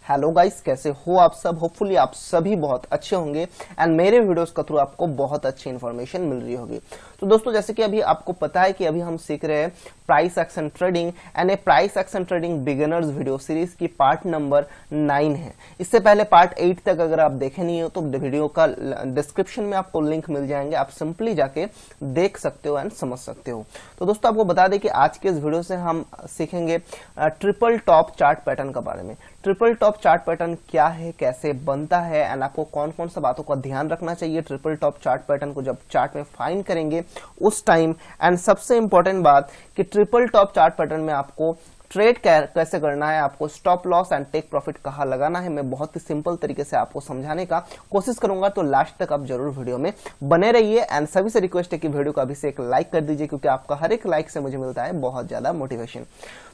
Hello guys, कैसे हो आप सब। होपफुली आप सभी बहुत अच्छे होंगे एंड मेरे वीडियोस के थ्रू आपको बहुत अच्छी इन्फॉर्मेशन मिल रही होगी। तो दोस्तों, जैसे कि अभी आपको पता है कि अभी हम सीख रहे हैं price action trading and A price action trading beginners video series की पार्ट नंबर 9 है। इससे पहले पार्ट 8 तक अगर आप देखे नहीं हो तो वीडियो का डिस्क्रिप्शन में आपको लिंक मिल जाएंगे, आप सिंपली जाके देख सकते हो एंड समझ सकते हो। तो दोस्तों, आपको बता दें कि आज के इस वीडियो से हम सीखेंगे ट्रिपल टॉप चार्ट पैटर्न के बारे में। ट्रिपल टॉप चार्ट पैटर्न क्या है, कैसे बनता है एंड आपको कौन कौन सा बातों का ध्यान रखना चाहिए ट्रिपल टॉप चार्ट पैटर्न को जब चार्ट में फाइंड करेंगे उस टाइम। एंड सबसे इंपॉर्टेंट बात कि ट्रिपल टॉप चार्ट पैटर्न में आपको ट्रेड कैसे करना है, आपको stop loss and take profit कहाँ लगाना है, मैं बहुत ही सिंपल तरीके से आपको समझाने का कोशिश करूंगा। तो लास्ट तक आप जरूर वीडियो में बने रहिए एंड सभी से रिक्वेस्ट है कि वीडियो को अभी से एक लाइक कर दीजिए, क्योंकि आपका हर एक लाइक से मुझे मिलता है बहुत ज्यादा मोटिवेशन।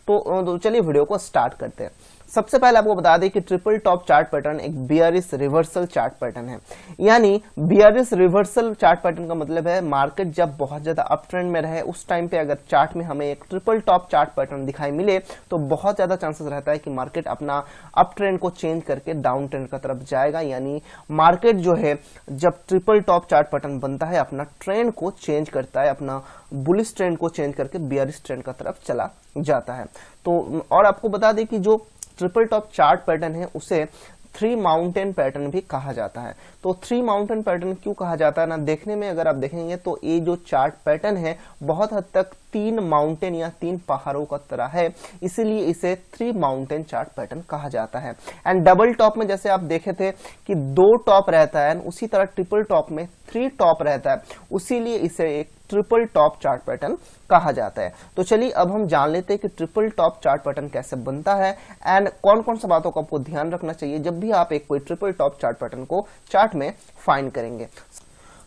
तो चलिए वीडियो को स्टार्ट करते हैं। सबसे पहले आपको बता दें कि ट्रिपल टॉप चार्ट पैटर्न एक बियरिश रिवर्सल चार्ट पैटर्न है। यानी बियरिश रिवर्सल चार्ट पैटर्न का मतलब है मार्केट जब बहुत ज्यादा अप ट्रेंड में रहे उस टाइम पे अगर चार्ट में हमें एक ट्रिपल टॉप चार्ट पैटर्न दिखाई मिले तो बहुत ज्यादा चांसेस रहता है कि मार्केट अपना अप ट्रेंड को चेंज करके डाउन ट्रेंड की तरफ जाएगा। यानी मार्केट जो है जब ट्रिपल टॉप चार्ट पैटर्न बनता है अपना ट्रेंड को चेंज करता है, अपना बुलिश ट्रेंड को चेंज करके बियरिश ट्रेंड की तरफ चला जाता है। तो और आपको बता दें कि जो ट्रिपल टॉप चार्ट पैटर्न है उसे 3 माउंटेन पैटर्न भी कहा जाता है। तो 3 माउंटेन पैटर्न क्यों कहा जाता है ना, देखने में अगर आप देखेंगे तो ये जो चार्ट पैटर्न है बहुत हद तक 3 माउंटेन या 3 पहाड़ों का तरह है, इसीलिए इसे 3 माउंटेन चार्ट पैटर्न कहा जाता है। एंड डबल टॉप में जैसे आप देखे थे कि 2 टॉप रहता है, उसी तरह ट्रिपल टॉप में 3 टॉप रहता है, उसीलिए इसे एक ट्रिपल टॉप चार्ट पैटर्न कहा जाता है। तो चलिए अब हम जान लेते हैं कि ट्रिपल टॉप चार्ट पैटर्न कैसे बनता है एंड कौन कौन सा बातों का आपको ध्यान रखना चाहिए जब भी आप एक कोई ट्रिपल टॉप चार्ट पैटर्न को चार्ट में फाइंड करेंगे।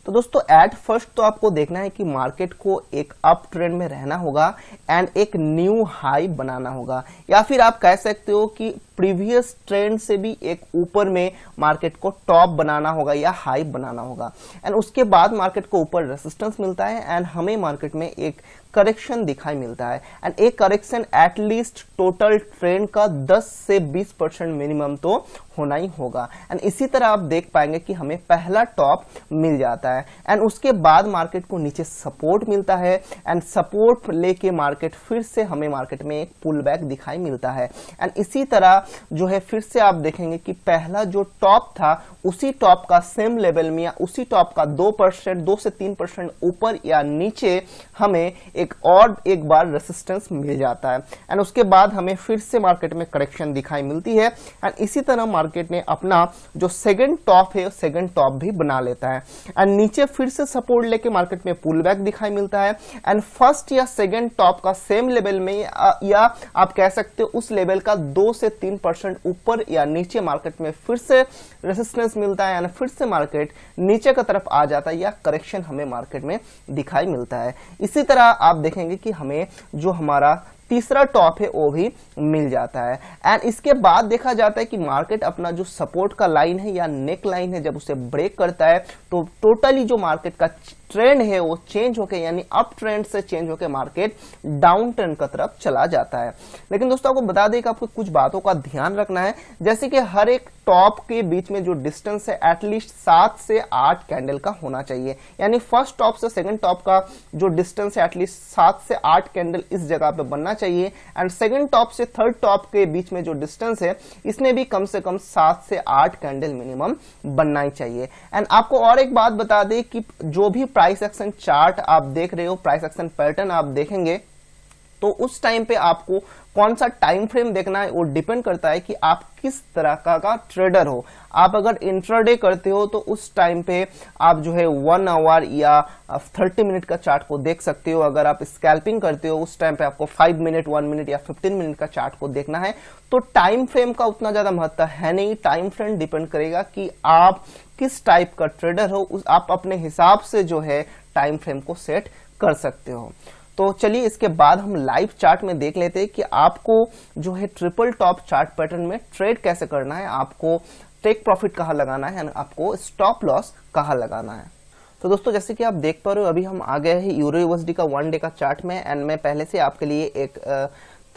तो दोस्तों, एट फर्स्ट तो आपको देखना है कि मार्केट को एक अप ट्रेंड में रहना होगा एंड एक न्यू हाई बनाना होगा, या फिर आप कह सकते हो कि प्रीवियस ट्रेंड से भी एक ऊपर में मार्केट को टॉप बनाना होगा या हाई बनाना होगा। एंड उसके बाद मार्केट को ऊपर रेसिस्टेंस मिलता है एंड हमें मार्केट में एक करेक्शन दिखाई मिलता है। एंड एक करेक्शन एटलीस्ट टोटल ट्रेंड का 10 से 20% मिनिमम तो होना ही होगा। एंड इसी तरह आप देख पाएंगे कि हमें पहला टॉप मिल जाता है एंड उसके बाद मार्केट को नीचे सपोर्ट मिलता है एंड सपोर्ट लेके मार्केट फिर से हमें मार्केट में एक पुल बैक दिखाई मिलता है। एंड इसी तरह जो है फिर से आप देखेंगे कि पहला जो टॉप था उसी टॉप का सेम लेवल में या उसी टॉप का 2 से 3% ऊपर या नीचे हमें एक बार रेसिस्टेंस मिल जाता है एंड उसके बाद हमें फिर से मार्केट में करेक्शन दिखाई मिलती है। एंड इसी तरह मार्केट ने अपना जो सेकंड टॉप है सेकंड टॉप भी बना लेता है एंड नीचे फिर से सपोर्ट लेके मार्केट में पुल बैक दिखाई मिलता है एंड फर्स्ट या सेकंड टॉप का सेम लेवल में या आप कह सकते हो उस लेवल का 2 से 3% ऊपर या नीचे मार्केट में फिर से रेसिस्टेंस मिलता है एंड फिर से मार्केट नीचे की तरफ आ जाता है या करेक्शन हमें मार्केट में दिखाई मिलता है। इसी तरह आप देखेंगे कि हमें जो हमारा तीसरा टॉप है वो भी मिल जाता है एंड इसके बाद देखा जाता है कि मार्केट अपना जो सपोर्ट का लाइन है या नेक लाइन है जब उसे ब्रेक करता है तो टोटली जो मार्केट का ट्रेंड है वो चेंज होके यानी अप ट्रेंड से चेंज होके मार्केट डाउन ट्रेंड की तरफ चला जाता है। लेकिन दोस्तों, आपको बता दें कि आपको कुछ बातों का ध्यान रखना है, जैसे कि हर एक टॉप के बीच में जो डिस्टेंस है एटलीस्ट 7 से 8 कैंडल का होना चाहिए। यानी फर्स्ट टॉप से सेकंड टॉप का जो डिस्टेंस है एटलीस्ट 7 से 8 कैंडल इस जगह पे बनना चाहिए एंड सेकंड टॉप से थर्ड टॉप के बीच में जो डिस्टेंस है इसमें भी कम से कम 7 से 8 कैंडल मिनिमम बनना ही चाहिए। एंड आपको और एक बात बता दें कि जो भी प्राइस एक्शन चार्ट आप देख रहे हो, प्राइस एक्शन पैटर्न आप देखेंगे तो उस टाइम पे आपको कौन सा टाइम फ्रेम देखना है वो डिपेंड करता है कि आप किस तरह का ट्रेडर हो। आप अगर इंट्राडे करते हो तो उस टाइम पे आप जो है 1 आवर या 30 मिनट का चार्ट को देख सकते हो। अगर आप स्कैल्पिंग करते हो उस टाइम पे आपको 5 मिनट, 1 मिनट या 15 मिनट का चार्ट को देखना है। तो टाइम फ्रेम का उतना ज्यादा महत्व है नहीं, टाइम फ्रेम डिपेंड करेगा कि आप किस टाइप का ट्रेडर हो, आप अपने हिसाब से जो है टाइम फ्रेम को सेट कर सकते हो। तो चलिए इसके बाद हम लाइव चार्ट में देख लेते हैं कि आपको जो है ट्रिपल टॉप चार्ट पैटर्न में ट्रेड कैसे करना है, आपको टेक प्रॉफिट कहाँ लगाना है, आपको स्टॉप लॉस कहाँ लगाना है। तो दोस्तों, जैसे कि आप देख पा रहे हो अभी हम आ गए हैं यूरो यूएसडी का 1 डे का चार्ट में एंड मैं पहले से आपके लिए एक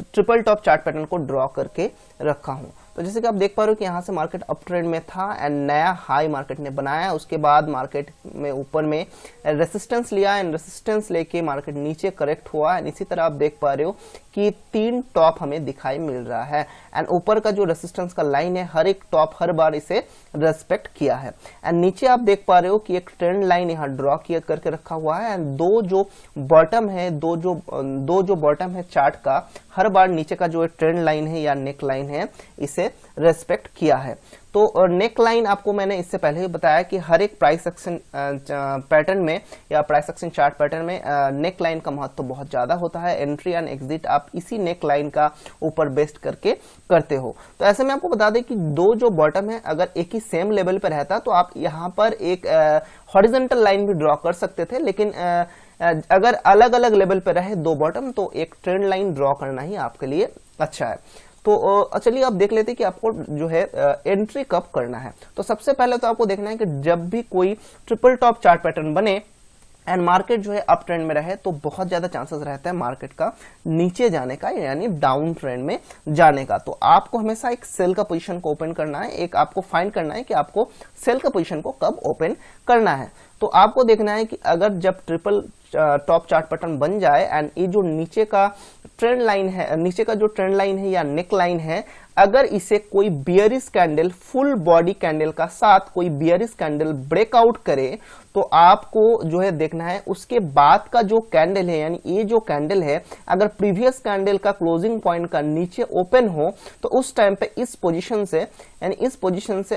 ट्रिपल टॉप चार्ट पैटर्न को ड्रॉ करके रखा हूं। तो जैसे कि आप देख पा रहे हो कि यहाँ से मार्केट अप ट्रेंड में था एंड नया हाई मार्केट ने बनाया, उसके बाद मार्केट में ऊपर में रेसिस्टेंस लिया एंड रेसिस्टेंस लेके मार्केट नीचे करेक्ट हुआ एंड इसी तरह आप देख पा रहे हो कि 3 टॉप हमें दिखाई मिल रहा है एंड ऊपर का जो रेसिस्टेंस का लाइन है हर एक टॉप हर बार इसे रेस्पेक्ट किया है एंड नीचे आप देख पा रहे हो कि एक ट्रेंड लाइन यहाँ ड्रॉ किया करके रखा हुआ है एंड दो जो बॉटम है चार्ट का हर बार नीचे का जो ट्रेंड लाइन है या नेक लाइन है इसे रेस्पेक्ट किया है। तो नेक लाइन आपको मैंने इससे पहले ही बताया कि हर एक प्राइस एक्शन पैटर्न में या प्राइस एक्शन चार्ट पैटर्न में नेक लाइन का महत्व तो बहुत ज्यादा होता है। एंट्री एंड एग्जिट आप इसी नेक लाइन का ऊपर बेस्ड करके करते हो। तो ऐसे में आपको बता दें कि दो जो बॉटम है अगर एक ही सेम लेवल पर रहता तो आप यहाँ पर एक हॉरिजॉन्टल लाइन भी ड्रॉ कर सकते थे, लेकिन अगर अलग अलग लेवल पे रहे दो बॉटम तो एक ट्रेंड लाइन ड्रॉ करना ही आपके लिए अच्छा है। तो चलिए आप देख लेते हैं कि आपको जो है एंट्री कब करना है। तो सबसे पहले तो आपको देखना है कि जब भी कोई ट्रिपल टॉप चार्ट पैटर्न बने एंड मार्केट जो है अप ट्रेंड में रहे तो बहुत ज्यादा चांसेस रहता है मार्केट का नीचे जाने का यानी डाउन ट्रेंड में जाने का। तो आपको हमेशा एक सेल का पोजीशन को ओपन करना है, एक आपको फाइंड करना है कि आपको सेल का पोजीशन को कब ओपन करना है। तो आपको देखना है कि अगर जब ट्रिपल टॉप चार्ट पैटर्न बन जाए एंड ये जो नीचे का ट्रेंड लाइन है, नीचे का जो ट्रेंड लाइन है या नेक लाइन है, अगर इसे कोई bearish candle full body candle का साथ कोई बियरिश कैंडल ब्रेकआउट करे तो आपको जो है देखना है उसके बाद का जो कैंडल है यानी ये जो कैंडल है अगर प्रीवियस कैंडल का क्लोजिंग पॉइंट का नीचे ओपन हो तो उस टाइम पे इस पोजीशन से यानी इस पोजीशन से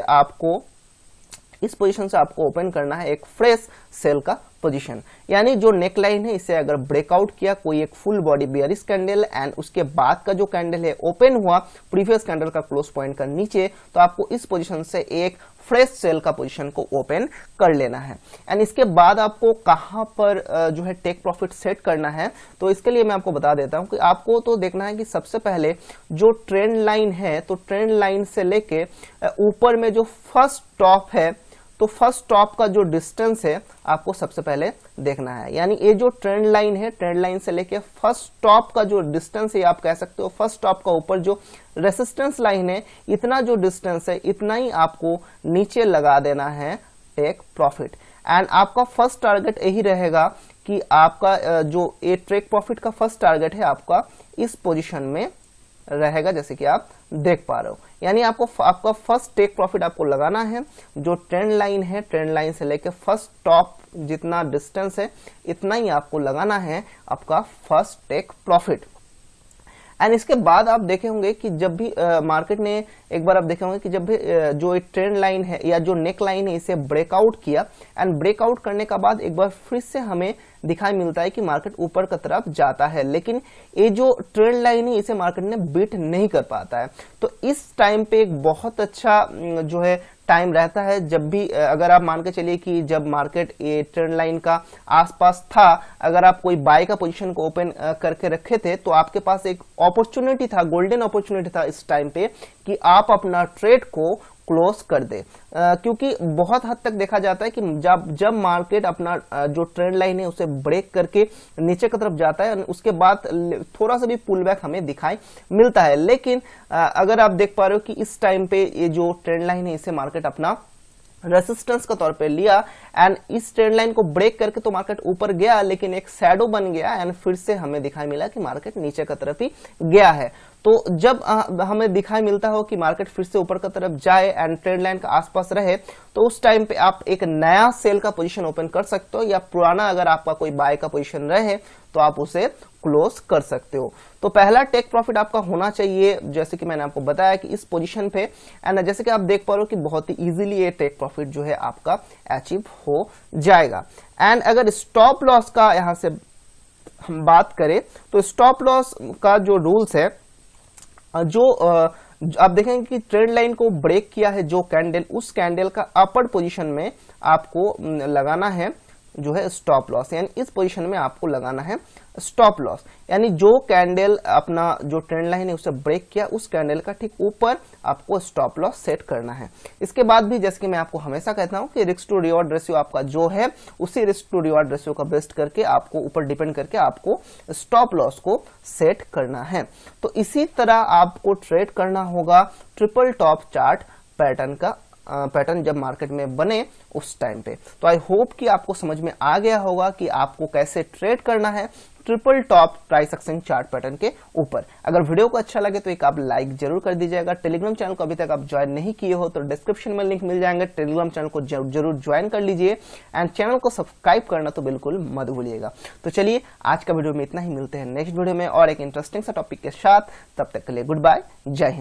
आपको ओपन करना है एक फ्रेश सेल का पोजीशन। यानी जो नेक लाइन है इसे अगर ब्रेकआउट किया कोई एक full body bearish candle and उसके बाद का जो कैंडल है ओपन हुआ प्रीवियस कैंडल का क्लोज पॉइंट का नीचे, तो आपको इस पोजीशन से एक फ्रेश सेल का पोजीशन को ओपन कर लेना है। एंड इसके बाद आपको कहां पर जो है टेक प्रॉफिट सेट करना है, तो इसके लिए मैं आपको बता देता हूं कि आपको तो देखना है कि सबसे पहले जो ट्रेंड लाइन है तो ट्रेंड लाइन से लेके ऊपर में जो फर्स्ट टॉप है तो फर्स्ट टॉप का जो डिस्टेंस है आपको सबसे पहले देखना है। यानी ये जो ट्रेंड लाइन है ट्रेंड लाइन से लेके फर्स्ट टॉप का जो डिस्टेंस है आप कह सकते हो फर्स्ट टॉप का ऊपर जो रेसिस्टेंस लाइन है इतना जो डिस्टेंस है इतना ही आपको नीचे लगा देना है टेक प्रॉफिट। एंड आपका फर्स्ट टारगेट यही रहेगा कि आपका जो ये टेक प्रॉफिट का फर्स्ट टारगेट है आपका इस पोजीशन में रहेगा जैसे कि आप देख पा रहे हो। यानी आपका फर्स्ट टेक प्रॉफिट आपको लगाना है जो ट्रेंड लाइन है ट्रेंड लाइन से लेकर फर्स्ट टॉप जितना डिस्टेंस है इतना ही आपको लगाना है आपका फर्स्ट टेक प्रॉफिट। एंड इसके बाद आप देखे होंगे कि जब भी मार्केट ने एक बार आप देखे होंगे कि जब भी जो ट्रेंड लाइन है या जो नेक लाइन है इसे ब्रेकआउट किया एंड ब्रेकआउट करने का बाद एक बार फिर से हमें दिखाई मिलता है कि मार्केट ऊपर की तरफ जाता है, लेकिन ये जो ट्रेंड लाइन है इसे मार्केट ने बीट नहीं कर पाता है। तो इस टाइम पे एक बहुत अच्छा जो है टाइम रहता है जब भी अगर आप मान के चलिए कि जब मार्केट ये ट्रेंड लाइन का आसपास था अगर आप कोई बाय का पोजीशन को ओपन करके रखे थे तो आपके पास एक अपॉर्चुनिटी था, गोल्डन अपॉर्चुनिटी था इस टाइम पे कि आप अपना ट्रेड को क्लोज कर दे, क्योंकि बहुत हद तक देखा जाता है कि जब मार्केट अपना जो ट्रेंड लाइन है उसे ब्रेक करके नीचे की तरफ जाता है उसके बाद थोड़ा सा भी पुल बैक हमें दिखाई मिलता है। लेकिन अगर आप देख पा रहे हो कि इस टाइम पे ये जो ट्रेंड लाइन है इसे मार्केट अपना रेसिस्टेंस का तौर पे लिया एंड इस ट्रेंड लाइन को ब्रेक करके तो मार्केट ऊपर गया लेकिन एक शैडो बन गया एंड फिर से हमें दिखाई मिला कि मार्केट नीचे की तरफ ही गया है। तो जब हमें दिखाई मिलता हो कि मार्केट फिर से ऊपर की तरफ जाए एंड ट्रेंड लाइन का आसपास रहे तो उस टाइम पे आप एक नया सेल का पोजीशन ओपन कर सकते हो या पुराना अगर आपका कोई बाय का पोजीशन रहे तो आप उसे क्लोज कर सकते हो। तो पहला टेक प्रॉफिट आपका होना चाहिए जैसे कि मैंने आपको बताया कि इस पोजीशन पे एंड जैसे कि आप देख पा रहे हो कि बहुत ही इजीली ये टेक प्रॉफिट जो है आपका अचीव हो जाएगा। एंड अगर स्टॉप लॉस का यहां से हम बात करें तो स्टॉप लॉस का जो रूल्स है जो आप देखेंगे कि ट्रेंड लाइन को ब्रेक किया है जो कैंडल उस कैंडल का अपर पोजीशन में आपको लगाना है जो है स्टॉप लॉस, यानी इस पोजीशन में आपको लगाना है स्टॉप लॉस, यानी जो कैंडल अपना जो ट्रेंड लाइन है उसे ब्रेक किया उस कैंडल का ठीक ऊपर आपको स्टॉप लॉस सेट करना है। इसके बाद भी जैसे कि मैं आपको हमेशा कहता हूं कि रिस्क टू रिवॉर्ड रेशियो आपका जो है उसी रिस्क टू रिवॉर्ड रेशियो का बेस्ट करके आपको ऊपर डिपेंड करके आपको स्टॉप लॉस को सेट करना है। तो इसी तरह आपको ट्रेड करना होगा ट्रिपल टॉप चार्ट पैटर्न का पैटर्न जब मार्केट में बने उस टाइम पे। तो आई होप कि आपको समझ में आ गया होगा कि आपको कैसे ट्रेड करना है triple top price action chart pattern के ऊपर। अगर वीडियो को अच्छा लगे तो एक आप लाइक जरूर कर दीजिएगा। टेलीग्राम चैनल को अभी तक आप ज्वाइन नहीं किए हो तो डिस्क्रिप्शन में लिंक मिल जाएंगे, टेलीग्राम चैनल को जरूर ज्वाइन कर लीजिए एंड चैनल को सब्सक्राइब करना तो बिल्कुल मत भूलिएगा। तो चलिए आज का वीडियो में इतना ही, मिलते हैं नेक्स्ट वीडियो में और एक इंटरेस्टिंग सा टॉपिक के साथ। तब तक के लिए गुड बाय, जय हिंद।